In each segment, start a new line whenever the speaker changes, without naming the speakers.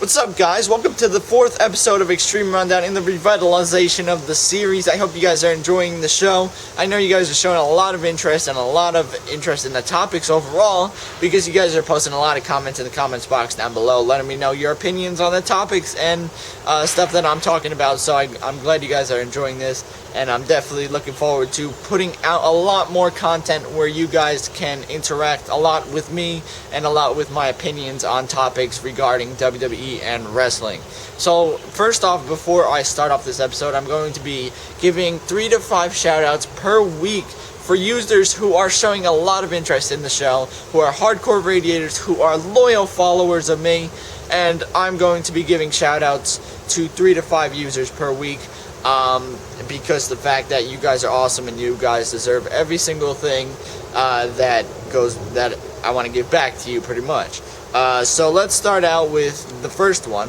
What's up, guys? Welcome to the 4th episode of X-Treme Rundown in the revitalization of the series. I hope you guys are enjoying the show. I know you guys are showing a lot of interest and a lot of interest in the topics overall because you guys are posting a lot of comments in the comments box down below letting me know your opinions on the topics and stuff that I'm talking about. So I'm glad you guys are enjoying this, and I'm definitely looking forward to putting out a lot more content where you guys can interact a lot with me and a lot with my opinions on topics regarding WWE and wrestling. So first off, before I start off this episode, I'm going to be giving 3 to 5 shoutouts per week for users who are showing a lot of interest in the show, who are hardcore radiators, who are loyal followers of me, and I'm going to be giving shoutouts to 3 to 5 users per week because the fact that you guys are awesome and you guys deserve every single thing that I want to give back to you, pretty much. So let's start out with the first one.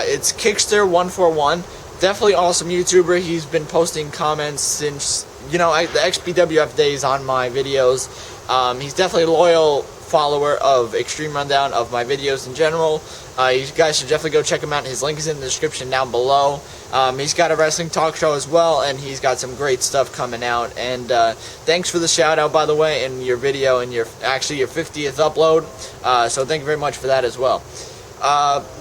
It's Kickster141. Definitely awesome YouTuber. He's been posting comments since, the XPWF days on my videos. He's definitely a loyal follower of X-Treme Rundown, of my videos in general. You guys should definitely go check him out. His link is in the description down below. He's got a wrestling talk show as well, and he's got some great stuff coming out. And thanks for the shout out, by the way, in your video and your 50th upload. So thank you very much for that as well.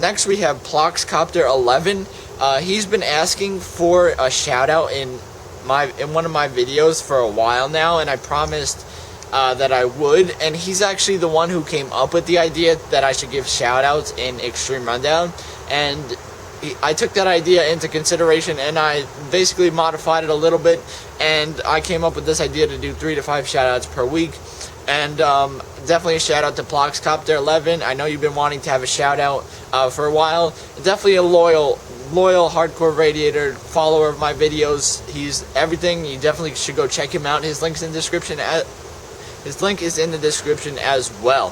Next we have Ploxcopter11. He's been asking for a shout out in one of my videos for a while now, and I promised that I would, and he's actually the one who came up with the idea that I should give shoutouts in X-Treme Rundown, and I took that idea into consideration and I basically modified it a little bit, and I came up with this idea to do 3 to 5 shoutouts per week. And definitely a shout out to Ploxcopter11. I know you've been wanting to have a shout out for a while. Definitely a loyal hardcore radiator, follower of my videos. He's everything. You definitely should go check him out. His link's in the description. His link is in the description as well.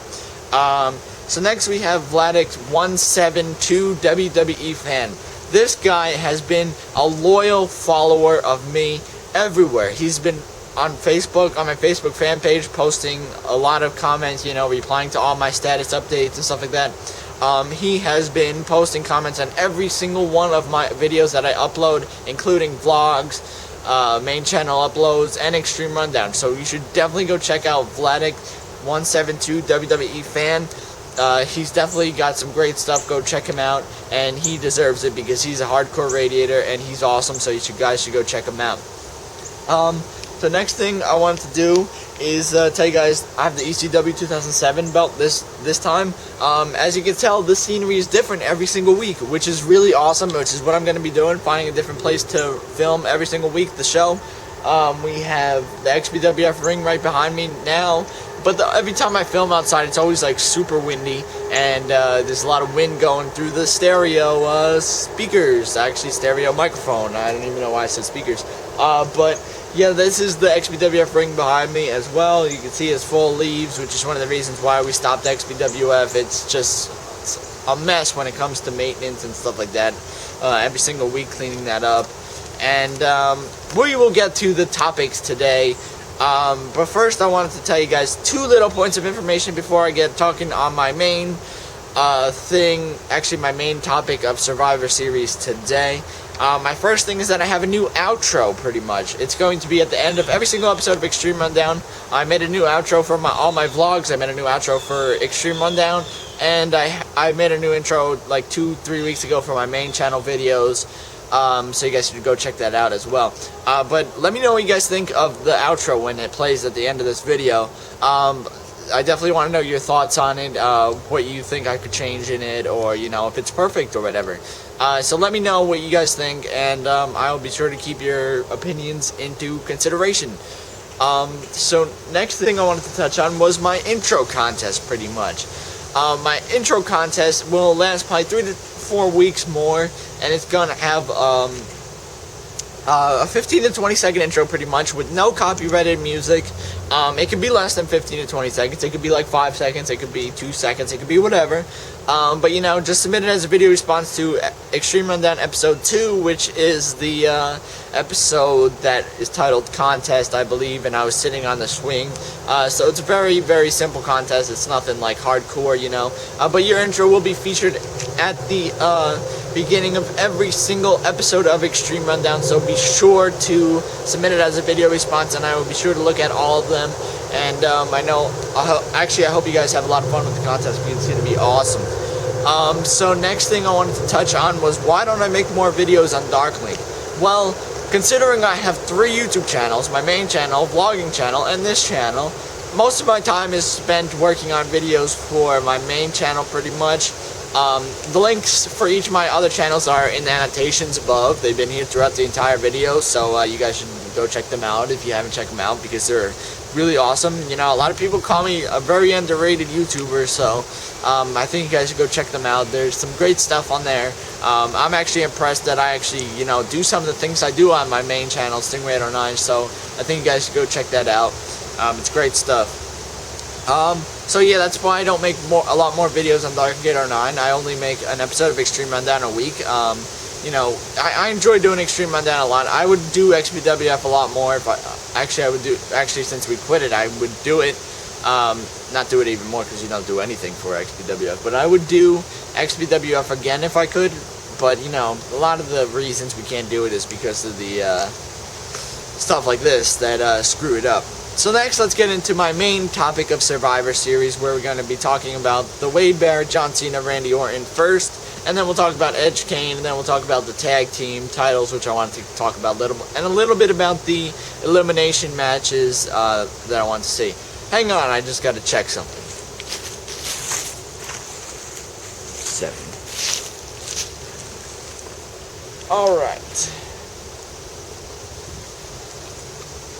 So next we have Vladic172, WWE fan. This guy has been a loyal follower of me everywhere. He's been on Facebook, on my Facebook fan page, posting a lot of comments, replying to all my status updates and stuff like that. He has been posting comments on every single one of my videos that I upload, including vlogs, main channel uploads, and X-Treme Rundown. So you should definitely go check out Vladic172 WWE fan. He's definitely got some great stuff. Go check him out, and he deserves it because he's a hardcore radiator and he's awesome. So guys should go check him out. So next thing I wanted to do is tell you guys I have the ECW 2007 belt this time. As you can tell, the scenery is different every single week, which is really awesome, which is what I'm going to be doing, finding a different place to film every single week, the show. We have the XPWF ring right behind me now, but every time I film outside, it's always like super windy, and there's a lot of wind going through the stereo speakers, actually stereo microphone. I don't even know why I said speakers. But yeah, this is the XPWF ring behind me as well. You can see it's full of leaves, which is one of the reasons why we stopped XPWF. It's just a mess when it comes to maintenance and stuff like that. Every single week cleaning that up. And we will get to the topics today. But first I wanted to tell you guys 2 little points of information before I get talking on my main my main topic of Survivor Series today. My first thing is that I have a new outro, pretty much. It's going to be at the end of every single episode of X-Treme Rundown. I made a new outro for all my vlogs. I made a new outro for X-Treme Rundown. And I made a new intro like 2-3 weeks ago for my main channel videos. So you guys should go check that out as well. But let me know what you guys think of the outro when it plays at the end of this video. I definitely want to know your thoughts on it, what you think I could change in it, or, if it's perfect or whatever. So let me know what you guys think, and I'll be sure to keep your opinions into consideration. So next thing I wanted to touch on was my intro contest, pretty much. My intro contest will last probably 3 to 4 weeks more, and it's gonna have a 15 to 20 second intro pretty much with no copyrighted music. It could be less than 15 to 20 seconds. It could be like 5 seconds. It could be 2 seconds. It could be whatever. But you know, just submit it as a video response to Extreme Rundown episode 2, which is the episode that is titled Contest, I believe, and I was sitting on the swing. So it's a very, very simple contest. It's nothing like hardcore, you know. But your intro will be featured at the beginning of every single episode of Extreme Rundown, so be sure to submit it as a video response, and I will be sure to look at all of them. And I hope you guys have a lot of fun with the contest, because it's going to be awesome. So next thing I wanted to touch on was, why don't I make more videos on Darklink? Well, considering I have 3 YouTube channels, my main channel, vlogging channel, and this channel, most of my time is spent working on videos for my main channel pretty much. The links for each of my other channels are in the annotations above. They've been here throughout the entire video, so you guys should go check them out if you haven't checked them out, because they're really awesome. You know, a lot of people call me a very underrated YouTuber, so I think you guys should go check them out. There's some great stuff on there. I'm actually impressed that I actually, you know, do some of the things I do on my main channel, Stingray809, so I think you guys should go check that out. It's great stuff. So yeah, that's why I don't make a lot more videos on Stingray809. I only make an episode of Extreme Rundown a week. You know, I enjoy doing Extreme Rundown a lot. I would do XBWF a lot more if actually since we quit it, I would do it. Not do it even more, because you don't do anything for XBWF, but I would do XBWF again if I could. But you know, a lot of the reasons we can't do it is because of the stuff like this that screw it up. So next, let's get into my main topic of Survivor Series, where we're going to be talking about the Wade Barrett, John Cena, Randy Orton first, and then we'll talk about Edge, Kane, and then we'll talk about the tag team titles, which I wanted to talk about a little bit about the elimination matches that I want to see. Hang on, I just got to check something. 7. Alright.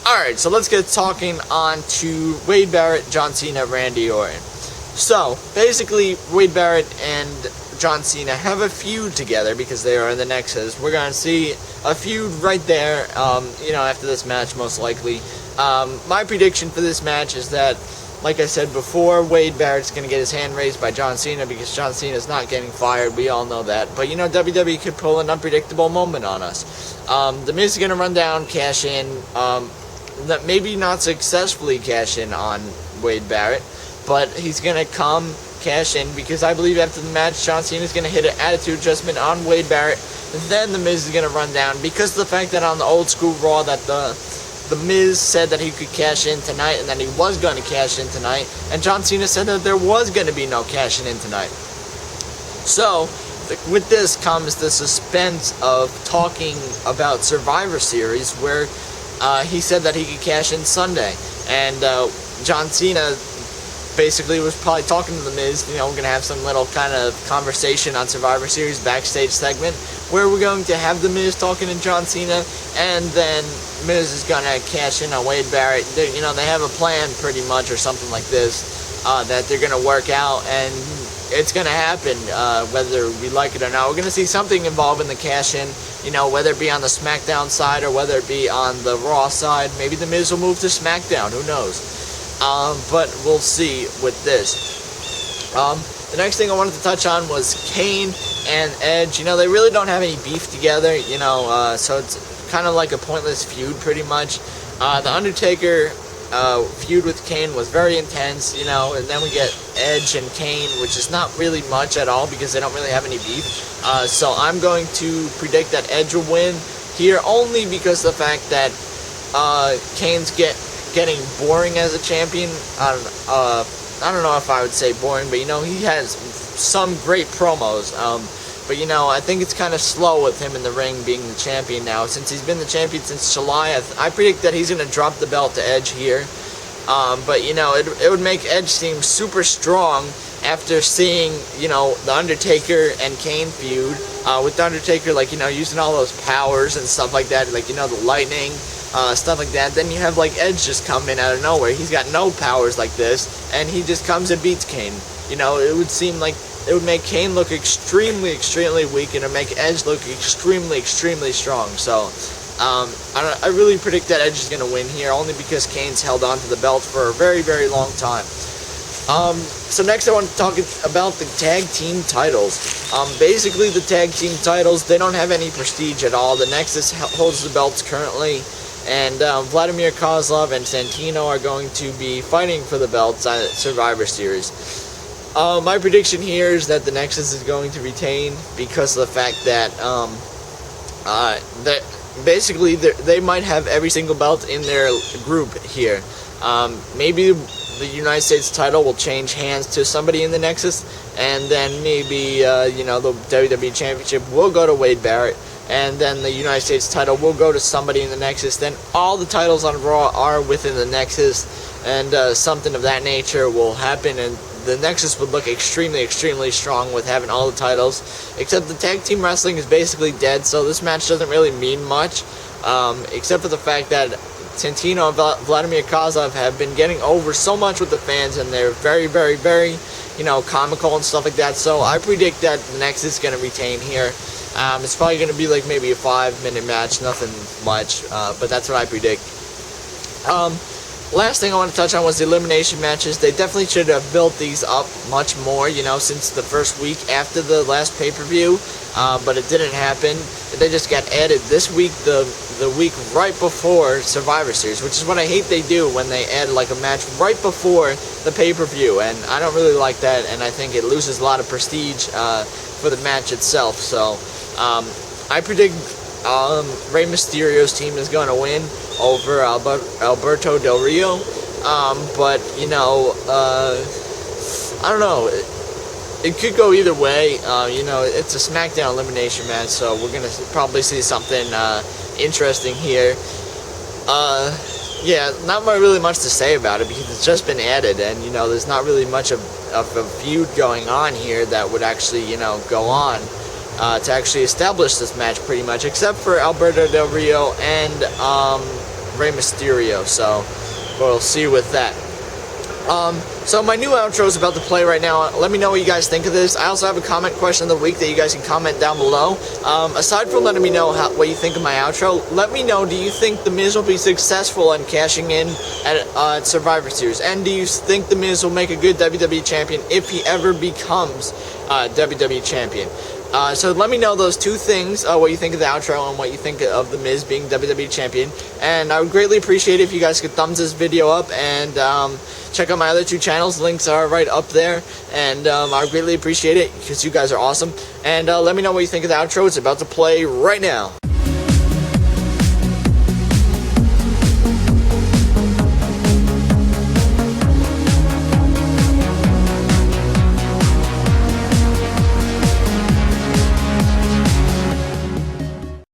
Alright, so let's get talking on to Wade Barrett, John Cena, Randy Orton. So, basically, Wade Barrett and John Cena have a feud together because they are in the Nexus. We're going to see a feud right there, you know, after this match, most likely. My prediction for this match is that, like I said before, Wade Barrett's going to get his hand raised by John Cena, because John Cena's not getting fired. We all know that. But, you know, WWE could pull an unpredictable moment on us. The Miz is going to run down, cash in, that maybe not successfully cash in on Wade Barrett, but he's going to come cash in, because I believe after the match, John Cena is going to hit an attitude adjustment on Wade Barrett, and then the Miz is going to run down, because of the fact that on the old school Raw that the Miz said that he could cash in tonight, and that he was going to cash in tonight, and John Cena said that there was going to be no cashing in tonight. So, with this comes the suspense of talking about Survivor Series, where he said that he could cash in Sunday, and John Cena basically was probably talking to the Miz. You know, we're going to have some little kind of conversation on Survivor Series backstage segment, where we're going to have the Miz talking to John Cena, and then Miz is going to cash in on Wade Barrett. You know, they have a plan pretty much, or something like this, that they're going to work out, and it's going to happen, whether we like it or not. We're going to see something involving the cash-in, you know, whether it be on the SmackDown side or whether it be on the Raw side. Maybe the Miz will move to SmackDown, who knows. But we'll see with this. The next thing I wanted to touch on was Kane and Edge. You know, they really don't have any beef together, you know, so it's kind of like a pointless feud pretty much. The Undertaker feud with Kane was very intense, you know, and then we get Edge and Kane, which is not really much at all because they don't really have any beef. So I'm going to predict that Edge will win here, only because of the fact that Kane's getting boring as a champion. I don't know if I would say boring, but you know, he has some great promos. But you know, I think it's kind of slow with him in the ring being the champion now. Since he's been the champion since July, I predict that he's going to drop the belt to Edge here. But you know, it would make Edge seem super strong after seeing, you know, the Undertaker and Kane feud. With the Undertaker, like, you know, using all those powers and stuff like that, like, you know, the lightning, stuff like that. Then you have, like, Edge just come in out of nowhere. He's got no powers like this, and he just comes and beats Kane. You know, it would seem like it would make Kane look extremely, extremely weak, and it would make Edge look extremely, extremely strong. So, I really predict that Edge is going to win here, only because Kane's held on to the belt for a very, very long time. So next I want to talk about the tag team titles. Basically the tag team titles, they don't have any prestige at all. The Nexus holds the belts currently, and Vladimir Kozlov and Santino are going to be fighting for the belts at Survivor Series. My prediction here is that the Nexus is going to retain because of the fact that basically they might have every single belt in their group here. Maybe the United States title will change hands to somebody in the Nexus, and then maybe the WWE Championship will go to Wade Barrett, and then the United States title will go to somebody in the Nexus. Then all the titles on Raw are within the Nexus, and something of that nature will happen, and the Nexus would look extremely, extremely strong with having all the titles, except the tag team wrestling is basically dead, so this match doesn't really mean much, except for the fact that Santino and Vladimir Kozlov have been getting over so much with the fans, and they're very, very, very, comical and stuff like that. So I predict that the Nexus is going to retain here. It's probably going to be like maybe a 5-minute match, nothing much, but that's what I predict. Last thing I want to touch on was the elimination matches. They definitely should have built these up much more, since the first week after the last pay-per-view, but it didn't happen. They just got added this week, the week right before Survivor Series, which is what I hate they do when they add like a match right before the pay-per-view, and I don't really like that, and I think it loses a lot of prestige for the match itself. So I predict Rey Mysterio's team is going to win over Alberto Del Rio, but I don't know. It could go either way. It's a SmackDown elimination match, so we're gonna probably see something interesting here. Yeah, not really much to say about it because it's just been added, and there's not really much of a feud going on here that would actually go on to actually establish this match pretty much, except for Alberto Del Rio and Rey Mysterio. So we'll see with that. So my new outro is about to play right now. Let me know what you guys think of this. I also have a comment question of the week that you guys can comment down below. Aside from letting me know what you think of my outro, let me know, do you think The Miz will be successful in cashing in at Survivor Series? And do you think The Miz will make a good WWE Champion if he ever becomes WWE Champion? So let me know those two things, what you think of the outro and what you think of The Miz being WWE Champion. And I would greatly appreciate it if you guys could thumbs this video up and check out my other two channels. Links are right up there. And I would greatly appreciate it because you guys are awesome. And let me know what you think of the outro. It's about to play right now.